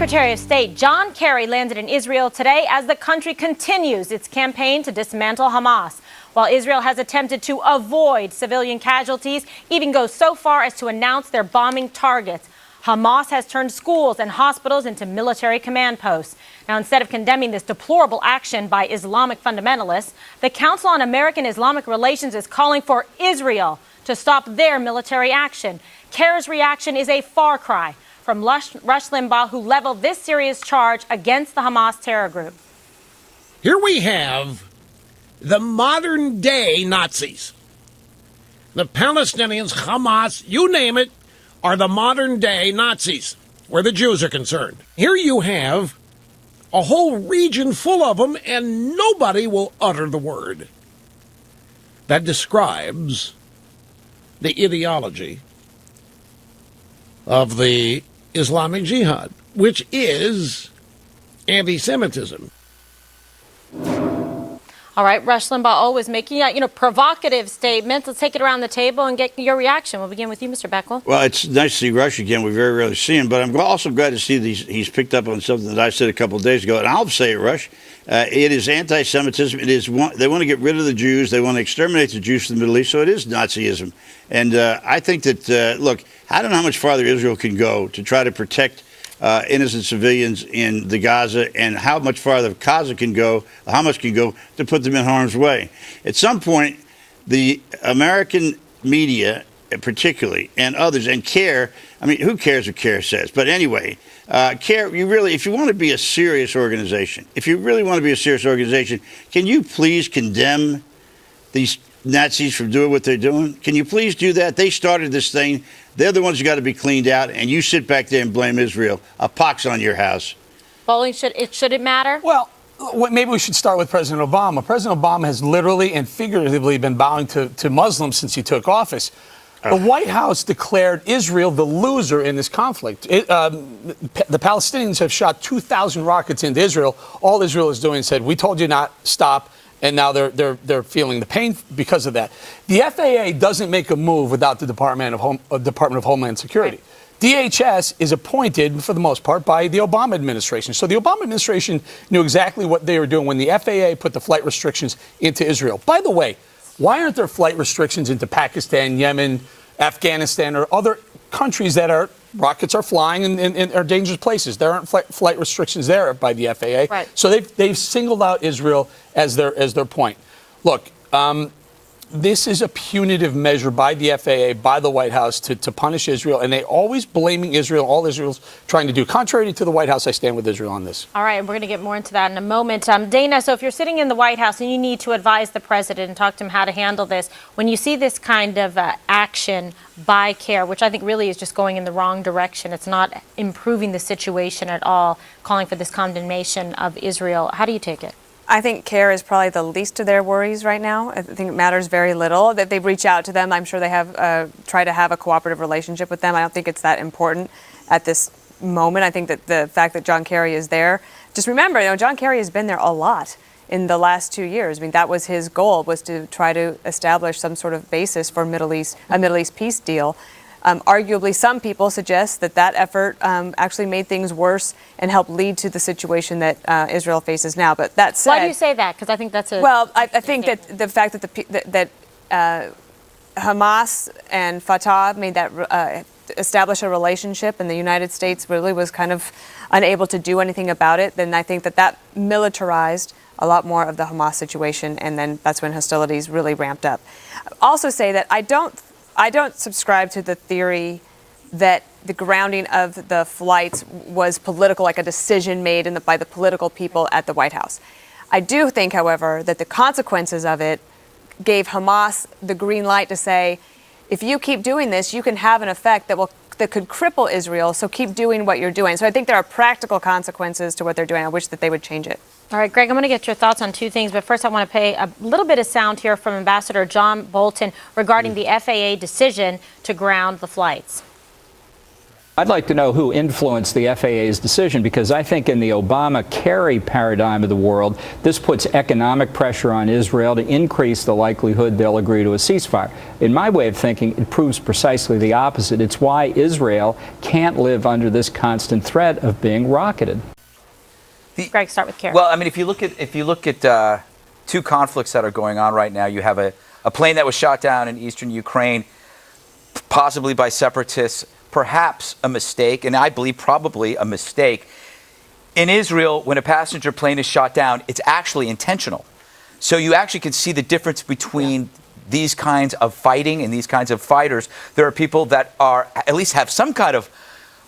Secretary of State John Kerry landed in Israel today as the country continues its campaign to dismantle Hamas. While Israel has attempted to avoid civilian casualties, even goes so far as to announce they're bombing targets. Hamas has turned schools and hospitals into military command posts. Now, instead of condemning this deplorable action by Islamic fundamentalists, the Council on American-Islamic Relations is calling for Israel to stop their military action. Kerry's reaction is a far cry from Rush Limbaugh, who leveled this serious charge against the Hamas terror group. Here we have the modern-day Nazis. The Palestinians, Hamas, you name it, are the modern-day Nazis, where the Jews are concerned. Here you have a whole region full of them, and nobody will utter the word. That describes the ideology of the Islamic Jihad, which is anti-Semitism. All right, Rush Limbaugh always making, provocative statements. Let's take it around the table and get your reaction. We'll begin with you, Mr. Beckwell. Well, it's nice to see Rush again. We very rarely see him, but I'm also glad to see that he's picked up on something that I said a couple of days ago, and I'll say it, Rush. It is anti-Semitism. They want to get rid of the Jews. They want to exterminate the Jews from the Middle East, so it is Nazism. And I think that, look, I don't know how much farther Israel can go to try to protect innocent civilians in the Gaza, and how much farther Gaza can go, how much can go to put them in harm's way. At some point, the American media, particularly, and others, and CARE, I mean, who cares what CARE says? But anyway, CARE, if you want to be a serious organization, can you please condemn these Nazis from doing what they're doing? Can you please do that? They started this thing. They're the ones who got to be cleaned out, and you sit back there and blame Israel. A pox on your house. Bowling, should it matter? Well, maybe we should start with President Obama. President Obama has literally and figuratively been bowing to Muslims since he took office. The White House declared Israel the loser in this conflict. The Palestinians have shot 2,000 rockets into Israel. All Israel is doing is said, "We told you not, stop." And now they're feeling the pain because of that. The FAA doesn't make a move without the Department of Homeland Security. Right. DHS is appointed, for the most part, by the Obama administration. So the Obama administration knew exactly what they were doing when the FAA put the flight restrictions into Israel. By the way, why aren't there flight restrictions into Pakistan, Yemen, Afghanistan, or other countries that rockets are flying and are dangerous places? There aren't flight restrictions there by the FAA. Right. So they've singled out Israel as their point. Look, this is a punitive measure by the FAA, by the White House to punish Israel, and they always blaming Israel, all Israel's trying to do. Contrary to the White House, I stand with Israel on this. All right, we're going to get more into that in a moment. Dana, so if you're sitting in the White House and you need to advise the president and talk to him how to handle this, when you see this kind of action by CARE, which I think really is just going in the wrong direction, it's not improving the situation at all, calling for this condemnation of Israel, how do you take it? I think CARE is probably the least of their worries right now. I think it matters very little that they reach out to them. I'm sure they have try to have a cooperative relationship with them. I don't think it's that important at this moment. I think that the fact that John Kerry is there, just remember, John Kerry has been there a lot in the last 2 years. I mean, that was his goal, was to try to establish some sort of basis for a Middle East peace deal. Arguably, some people suggest that effort actually made things worse and helped lead to the situation that Israel faces now. But that said, why do you say that? Because I think that's a well. I think that the fact that Hamas and Fatah made that establish a relationship, and the United States really was kind of unable to do anything about it, then I think that militarized a lot more of the Hamas situation, and then that's when hostilities really ramped up. Also say that I don't subscribe to the theory that the grounding of the flights was political, like a decision made by the political people at the White House. I do think, however, that the consequences of it gave Hamas the green light to say, if you keep doing this, you can have an effect that could cripple Israel, so keep doing what you're doing. So I think there are practical consequences to what they're doing. I wish that they would change it. All right, Greg, I'm going to get your thoughts on two things, but first I want to pay a little bit of sound here from Ambassador John Bolton regarding the FAA decision to ground the flights. I'd like to know who influenced the FAA's decision, because I think in the Obama-Kerry paradigm of the world, this puts economic pressure on Israel to increase the likelihood they'll agree to a ceasefire. In my way of thinking, it proves precisely the opposite. It's why Israel can't live under this constant threat of being rocketed. Greg, start with Kerry. Well, I mean, if you look at two conflicts that are going on right now, you have a plane that was shot down in eastern Ukraine, possibly by separatists, perhaps a mistake, and I believe probably a mistake. In Israel, when a passenger plane is shot down, it's actually intentional. So you actually can see the difference between these kinds of fighting and these kinds of fighters. There are people that are at least have some kind of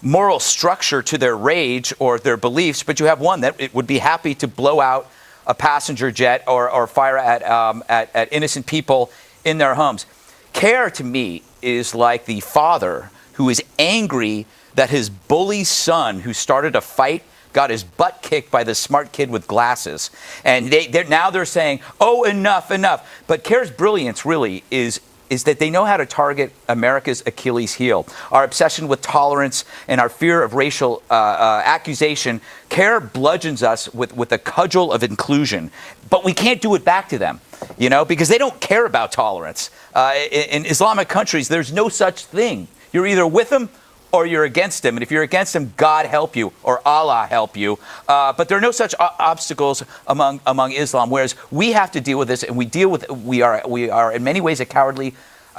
moral structure to their rage or their beliefs, but you have one that it would be happy to blow out a passenger jet or fire at innocent people in their homes. Care, to me, is like the father who is angry that his bully son, who started a fight, got his butt kicked by the smart kid with glasses. And they're saying, oh, enough. But Care's brilliance really is that they know how to target America's Achilles heel. Our obsession with tolerance and our fear of racial accusation. Care bludgeons us with a cudgel of inclusion. But we can't do it back to them, because they don't care about tolerance. In Islamic countries, there's no such thing. You're either with them or you're against them. And if you're against them, God help you or Allah help you. But there are no such obstacles among Islam, whereas we have to deal with this, and we are in many ways a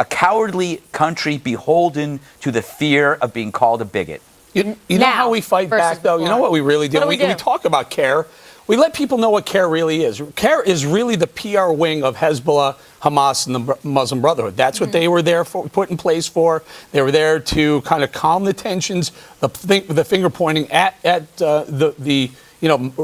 cowardly country beholden to the fear of being called a bigot. You know how we fight back, though? You know what we really do? We talk about Care. We let people know what Care really is. Care is really the PR wing of Hezbollah, Hamas, and the Muslim Brotherhood. That's what they were there for, put in place for. They were there to kind of calm the tensions, the finger pointing at the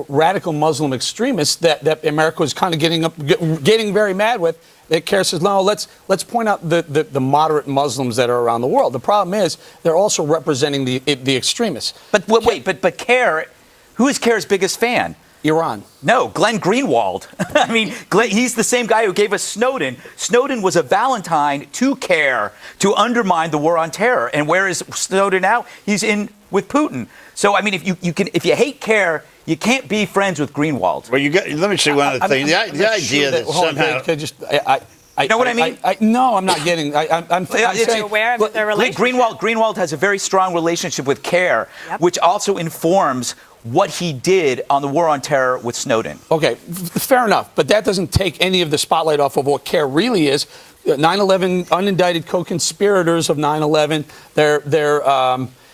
radical Muslim extremists that America was kind of getting very mad with. That Care says, no, let's point out the moderate Muslims that are around the world. The problem is they're also representing the extremists. But wait, but Care, who is Care's biggest fan? Iran. No, Glenn Greenwald. I mean, he's the same guy who gave us Snowden. Snowden was a Valentine to Care to undermine the war on terror. And where is Snowden now? He's in with Putin. So, I mean, if you hate Care, you can't be friends with Greenwald. Well, let me say one other thing. The idea that somehow... You know what I mean? No, I'm not getting. I'm saying, aware of their relationship. Greenwald has a very strong relationship with Care, which also informs what he did on the war on terror with Snowden. Okay, fair enough, but that doesn't take any of the spotlight off of what Care really is. 9/11 unindicted co-conspirators of 9/11. They're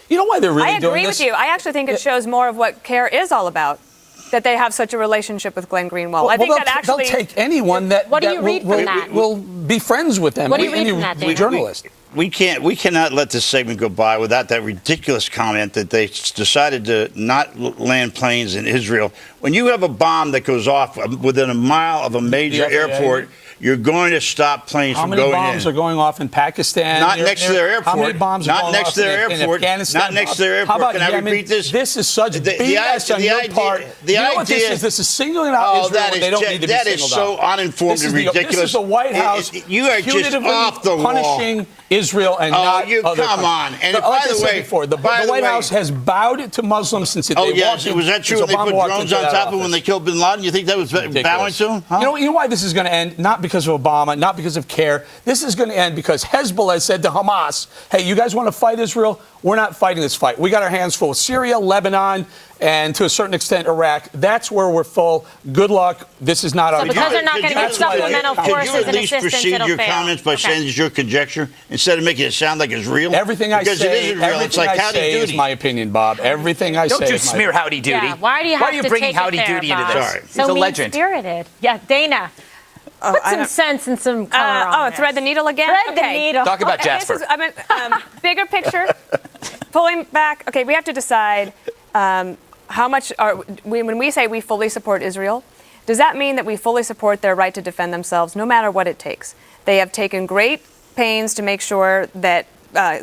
you know why they're really doing this? I agree with you. I actually think it shows more of what Care is all about. That they have such a relationship with Glenn Greenwald. I think that actually they'll take anyone that will be friends with them. What do you read from that, Dana? Journalist. We cannot let this segment go by without that ridiculous comment that they decided to not land planes in Israel. When you have a bomb that goes off within a mile of a major airport, you're going to stop planes from going in. How many bombs are going off in Pakistan? Not next to their airport. How many bombs are going off in Afghanistan? Not next to their airport. Can I repeat this? This is such BS on your part. You know what this is? This is singling out Israel when they don't need to be singled out. That is so uninformed and ridiculous. This is the White House you are just off the wall. Punishing Israel and not other countries. Come on. And by the way, the White House has bowed to Muslims since it. Oh, yes. Was that true when they put drones on top of when they killed bin Laden? You think that was bowing to them? You know why this is going to end? Not because of Obama, not because of Care. This is going to end because Hezbollah said to Hamas, hey, you guys want to fight Israel? We're not fighting this fight. We got our hands full with Syria, Lebanon, and to a certain extent Iraq. That's where we're full. Good luck. This is not our... because they're not getting supplemental forces and assistance, Could you at least proceed your comments by saying it's your conjecture instead of making it sound like it's real? Everything I say, is my opinion, Bob. Everything I say Don't you smear Howdy Doody. Yeah, why do you have to bringing take Howdy it there, Doody into Bob? this? Sorry. So He's a legend. mean-spirited. Yeah, Dana. Put some sense and some color on this. Thread the needle again? Thread the needle. Talk about Jasper. Bigger picture, pulling back. Okay, we have to decide how much when we say we fully support Israel, does that mean that we fully support their right to defend themselves no matter what it takes? They have taken great pains to make sure that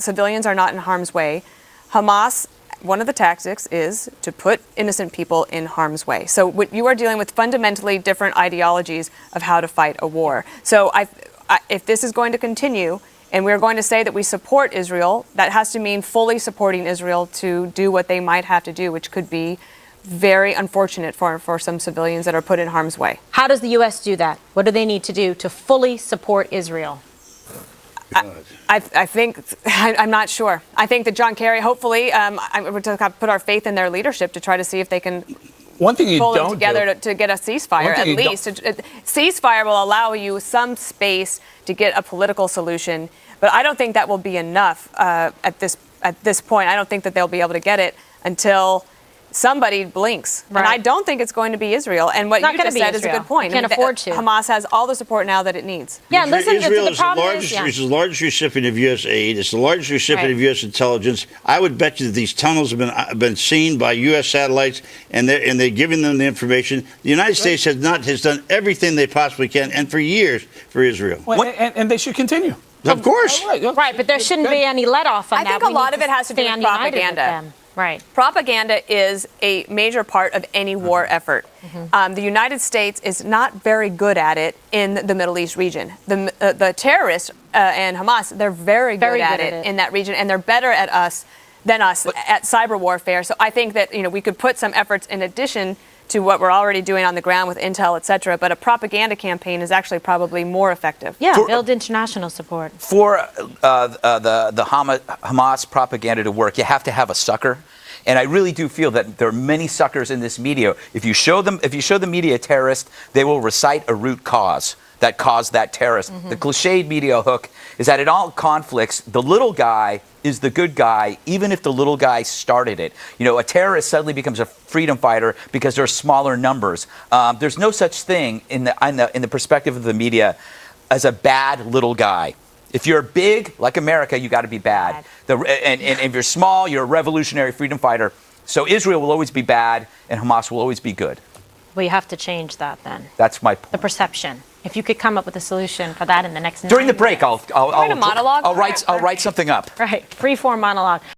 civilians are not in harm's way. Hamas, one of the tactics is to put innocent people in harm's way. So you are dealing with fundamentally different ideologies of how to fight a war. So if this is going to continue, and we're going to say that we support Israel, that has to mean fully supporting Israel to do what they might have to do, which could be very unfortunate for some civilians that are put in harm's way. How does the U.S. do that? What do they need to do to fully support Israel? I think, I'm not sure. I think that John Kerry, hopefully, we're to have put our faith in their leadership to try to see if they can One thing you pull them don't together do, to get a ceasefire, at least. Ceasefire will allow you some space to get a political solution, but I don't think that will be enough at this point. I don't think that they'll be able to get it until somebody blinks. Right. And I don't think it's going to be Israel. And what you just said is a good point. Can't afford to. Hamas has all the support now that it needs. Yeah, listen, Israel the problem is the largest recipient of U.S. aid. It's the largest recipient of U.S. intelligence. I would bet you that these tunnels have been seen by U.S. satellites, and they're giving them the information. The United States has done everything they possibly can, and for years, for Israel. well, and they should continue. Of course. Right, but there shouldn't be any let off on I that. think a lot of it has to do with stand united with propaganda. them. Right. Propaganda is a major part of any war effort. The United States is not very good at it in the Middle East region. The terrorists and Hamas, they're very good at it in that region, and they're better than us at cyber warfare. So I think that we could put some efforts in addition to what we're already doing on the ground with intel, et cetera. But a propaganda campaign is actually probably more effective. Yeah, build international support. For the Hamas propaganda to work, you have to have a sucker. And I really do feel that there are many suckers in this media. If you show the media a terrorist, they will recite a root cause that caused that terrorist. The cliched media hook is that in all conflicts, the little guy is the good guy, even if the little guy started it. A terrorist suddenly becomes a freedom fighter because there are smaller numbers. There's no such thing in the perspective of the media as a bad little guy. If you're big, like America, you got to be bad. And if you're small, you're a revolutionary freedom fighter. So Israel will always be bad, and Hamas will always be good. We have to change that then. That's my point. The perception. If you could come up with a solution for that in the next During the break, Write a monologue. I'll write something up. Right, free-form monologue.